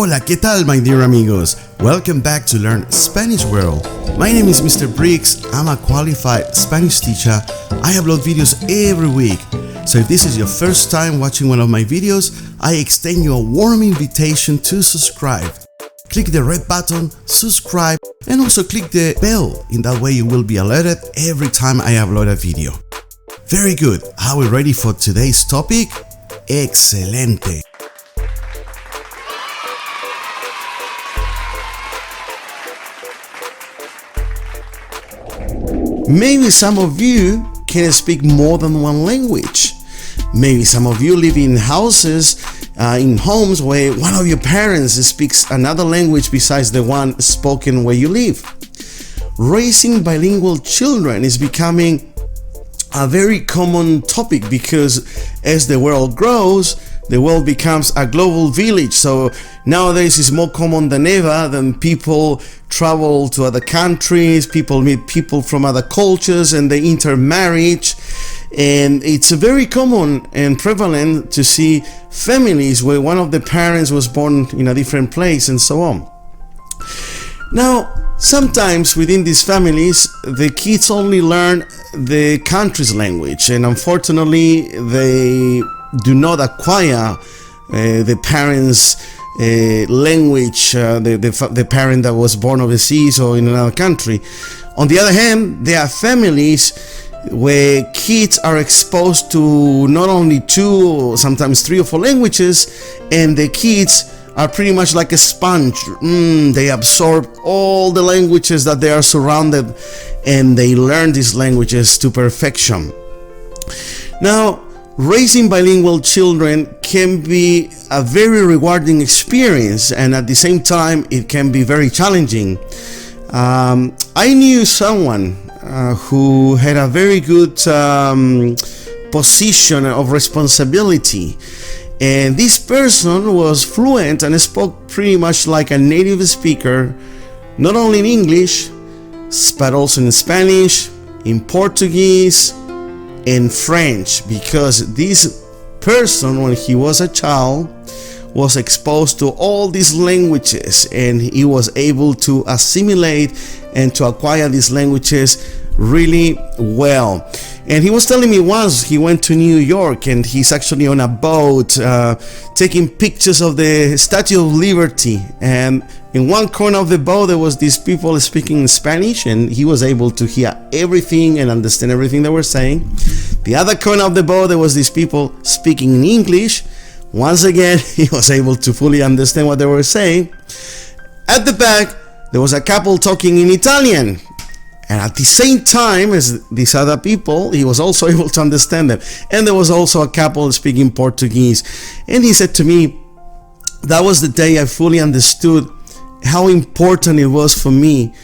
Hola, ¿qué tal, my dear amigos? Welcome back to Learn Spanish World. My name is Mr. Briggs. I'm a qualified Spanish teacher. I upload videos every week. So if this is your first time watching one of my videos, I extend you a warm invitation to subscribe. Click the red button, subscribe, and also click the bell. In that way you will be alerted every time I upload a video. Very good. Are we ready for today's topic? Excelente. Maybe some of you can speak more than one language. Maybe some of you live in houses, in homes where one of your parents speaks another language besides the one spoken where you live. Raising bilingual children is becoming a very common topic because as the world grows, the world becomes a global village. So nowadays it's more common than ever than people travel to other countries, people meet people from other cultures and they intermarriage. And it's very common and prevalent to see families where one of the parents was born in a different place and so on. Now, sometimes within these families, the kids only learn the country's language, and unfortunately, they do not acquire the parents' language, the parent that was born overseas or in another country. On the other hand, there are families where kids are exposed to not only 2 or sometimes 3 or 4 languages, and the kids are pretty much like a sponge. They absorb all the languages that they are surrounded, and they learn these languages to perfection. Now, raising bilingual children can be a very rewarding experience, and at the same time it can be very challenging. I knew someone who had a very good position of responsibility, and this person was fluent and spoke pretty much like a native speaker, not only in English but also in Spanish, in Portuguese, in French, because this person, when he was a child, was exposed to all these languages, and he was able to assimilate and to acquire these languages really well. And he was telling me once he went to New York, and he's actually on a boat taking pictures of the Statue of Liberty, and in one corner of the boat there was these people speaking Spanish, and he was able to hear everything and understand everything they were saying. The other corner of the boat there was these people speaking in English. Once again, he was able to fully understand what they were saying. At the back there was a couple talking in Italian, and at the same time as these other people, he was also able to understand them. And there was also a couple speaking Portuguese. And he said to me, that was the day I fully understood how important it was for me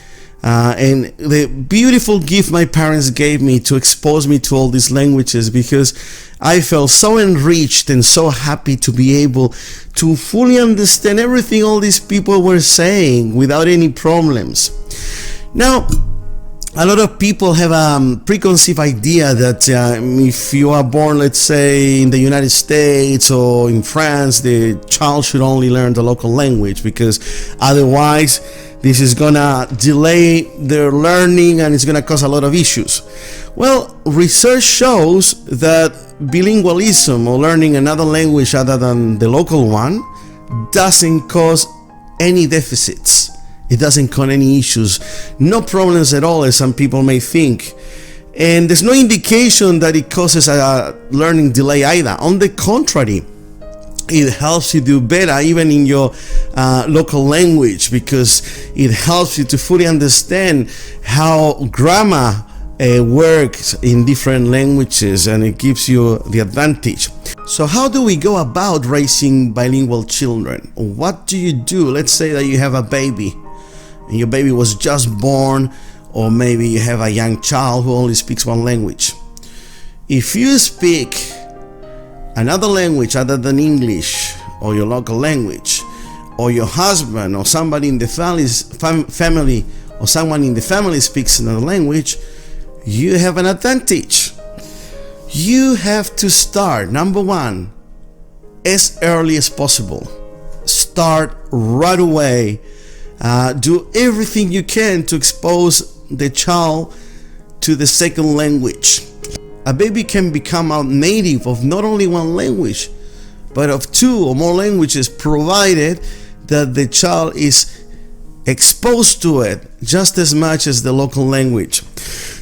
and the beautiful gift my parents gave me to expose me to all these languages, because I felt so enriched and so happy to be able to fully understand everything all these people were saying without any problems. Now, a lot of people have a preconceived idea that if you are born, let's say, in the United States or in France, the child should only learn the local language, because otherwise this is gonna delay their learning and it's gonna cause a lot of issues. Well, research shows that bilingualism, or learning another language other than the local one, doesn't cause any deficits. It doesn't cause any issues, no problems at all, as some people may think. And there's no indication that it causes a learning delay either. On the contrary, it helps you do better even in your local language, because it helps you to fully understand how grammar works in different languages, and it gives you the advantage. So how do we go about raising bilingual children? What do you do? Let's say that you have a baby, and your baby was just born, or maybe you have a young child who only speaks one language. If you speak another language other than English, or your local language, or your husband or somebody in the family or someone in the family speaks another language, you have an advantage. You have to start, number one, as early as possible. start right away. Do everything you can to expose the child to the second language. A baby can become a native of not only one language, but of 2 or more languages, provided that the child is exposed to it just as much as the local language.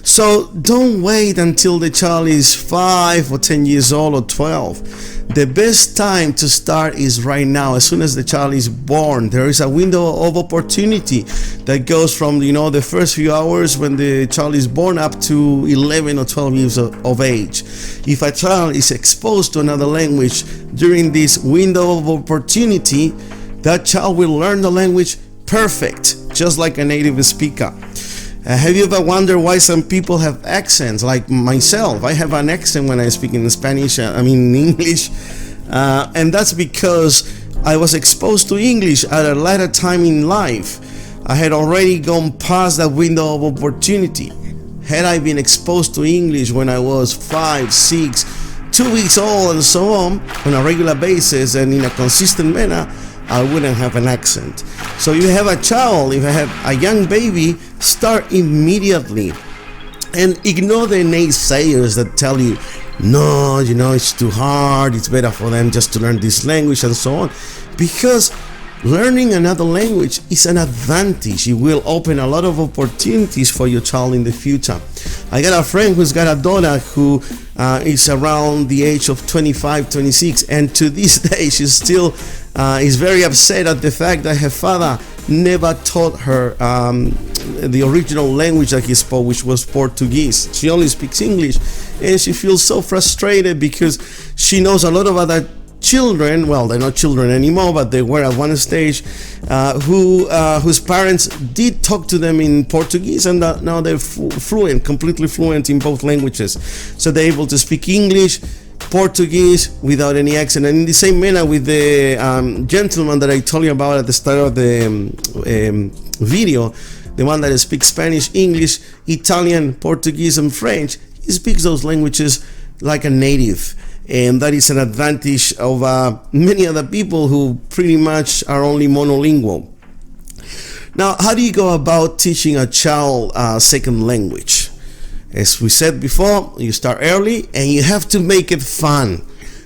So don't wait until the child is 5 or 10 years old or 12. The best time to start is right now. As soon as the child is born, there is a window of opportunity that goes from the first few hours when the child is born up to 11 or 12 years of age. If a child is exposed to another language during this window of opportunity, that child will learn the language perfect, just like a native speaker. Have you ever wondered why some people have accents? Like myself, I have an accent when I speak in Spanish, in English, and that's because I was exposed to English at a later time in life. I had already gone past that window of opportunity. Had I been exposed to English when I was 5, 6, 2 weeks old and so on a regular basis and in a consistent manner, I wouldn't have an accent. So if you have a child, if you have a young baby, start immediately and ignore the naysayers that tell you, no, it's too hard, it's better for them just to learn this language and so on. Because learning another language is an advantage. It will open a lot of opportunities for your child in the future. I got a friend who's got a daughter who is around the age of 25, 26, and to this day she's still is very upset at the fact that her father never taught her the original language that he spoke, which was Portuguese. She only speaks English, and she feels so frustrated because she knows a lot of other children, well, they're not children anymore, but they were at one stage, whose parents did talk to them in Portuguese, and now they're fluent, completely fluent in both languages. So they're able to speak English, Portuguese without any accent. And in the same manner with the gentleman that I told you about at the start of the video, the one that speaks Spanish, English, Italian, Portuguese, and French, he speaks those languages like a native. And that is an advantage of many other people who pretty much are only monolingual. Now, how do you go about teaching a child a second language? As we said before, you start early and you have to make it fun.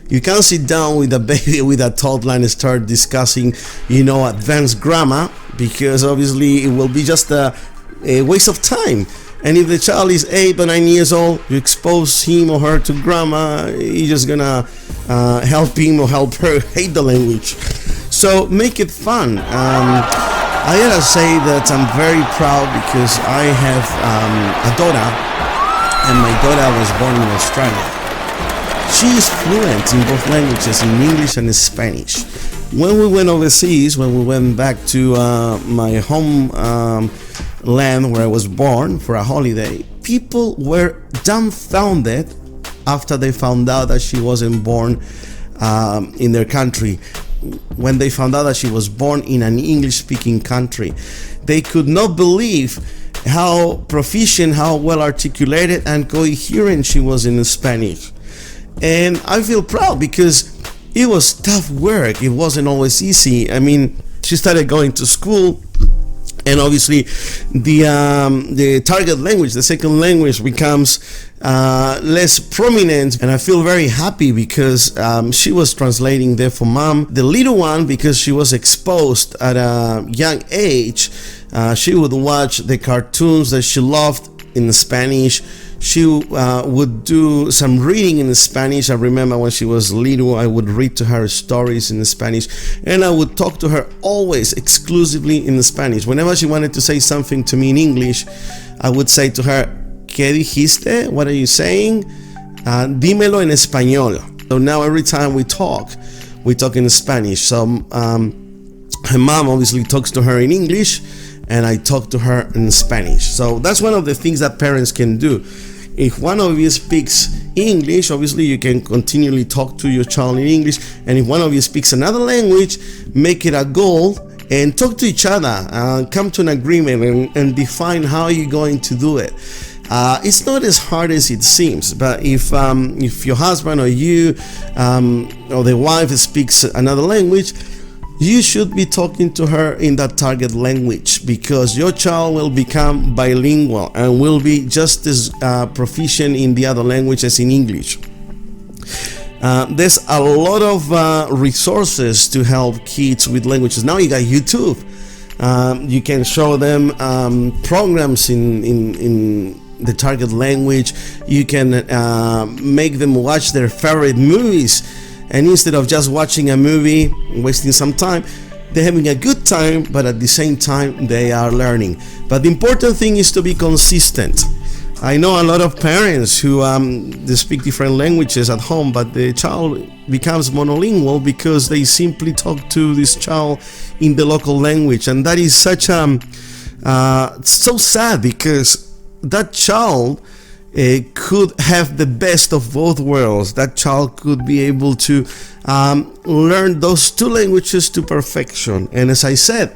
You can't sit down with a baby, with a toddler, and start discussing, advanced grammar, because obviously it will be just a waste of time. And if the child is 8 or 9 years old, you expose him or her to grammar, you're just gonna help him or help her hate the language. So make it fun. I gotta say that I'm very proud because I have a daughter, and my daughter was born in Australia. She is fluent in both languages, in English and Spanish. When we went overseas, when we went back to my home land where I was born for a holiday, people were dumbfounded after they found out that she wasn't born in their country. When they found out that she was born in an English-speaking country, they could not believe how proficient, how well articulated and coherent she was in Spanish. And I feel proud because it was tough work. It wasn't always easy. I mean, she started going to school, and obviously the target language, the second language, becomes less prominent. And I feel very happy because she was translating there for mom. The little one, because she was exposed at a young age, she would watch the cartoons that she loved in Spanish. She would do some reading in Spanish. I remember when she was little, I would read to her stories in Spanish, and I would talk to her always exclusively in Spanish. Whenever she wanted to say something to me in English, I would say to her, ¿Qué dijiste? What are you saying? Dímelo en español. So now every time we talk in Spanish. So her mom obviously talks to her in English, and I talk to her in Spanish. So that's one of the things that parents can do. If one of you speaks English, obviously you can continually talk to your child in English, and if one of you speaks another language, make it a goal and talk to each other, come to an agreement and define how you're going to do it. It's not as hard as it seems, but if your husband or you or the wife speaks another language, you should be talking to her in that target language, because your child will become bilingual and will be just as proficient in the other language as in English. There's a lot of resources to help kids with languages. Now you got YouTube. You can show them programs in the target language. You can make them watch their favorite movies, and instead of just watching a movie, wasting some time, they're having a good time, but at the same time they are learning. But the important thing is to be consistent. I know a lot of parents who they speak different languages at home, but the child becomes monolingual because they simply talk to this child in the local language, and that is such so sad, because that child could have the best of both worlds. That child could be able to learn those two languages to perfection. And as I said,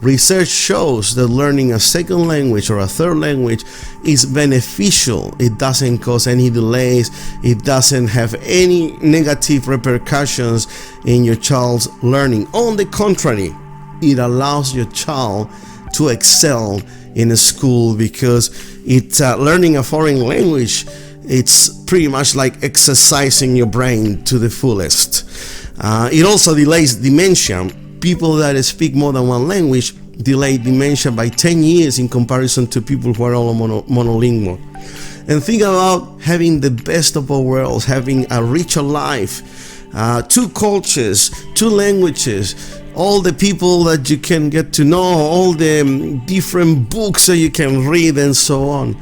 research shows that learning a second language or a third language is beneficial. It doesn't cause any delays. It doesn't have any negative repercussions in your child's learning. On the contrary, it allows your child to excel in a school, because it's learning a foreign language. It's pretty much like exercising your brain to the fullest. It also delays dementia. People that speak more than one language delay dementia by 10 years in comparison to people who are all monolingual. And think about having the best of both worlds, having a richer life, two cultures, two languages, all the people that you can get to know, all the different books that you can read, and so on.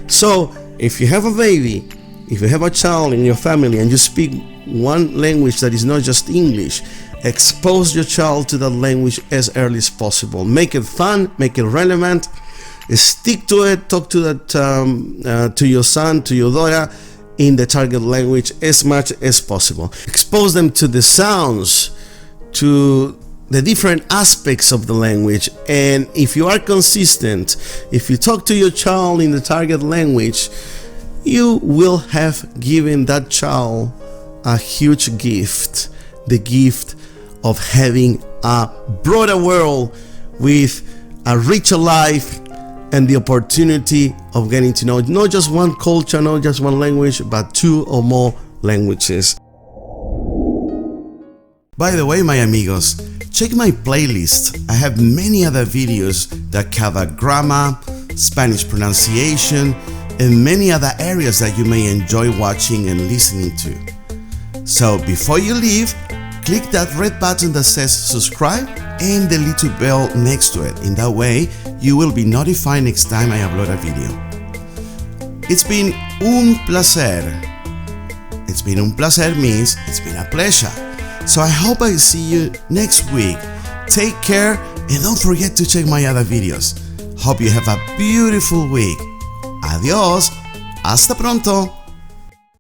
So if you have a baby, if you have a child in your family and you speak one language that is not just English, expose your child to that language as early as possible. Make it fun, make it relevant, stick to it, talk to that to your son, to your daughter in the target language as much as possible. Expose them to the sounds, to the different aspects of the language. And if you are consistent, if you talk to your child in the target language, you will have given that child a huge gift, the gift of having a broader world with a richer life and the opportunity of getting to know not just one culture, not just one language, but two or more languages. By the way, my amigos, check my playlist. I have many other videos that cover grammar, Spanish pronunciation, and many other areas that you may enjoy watching and listening to. So before you leave, click that red button that says subscribe and the little bell next to it. In that way, you will be notified next time I upload a video. It's been un placer. It's been un placer means it's been a pleasure. So I hope I see you next week. Take care and don't forget to check my other videos. Hope you have a beautiful week. Adiós. Hasta pronto.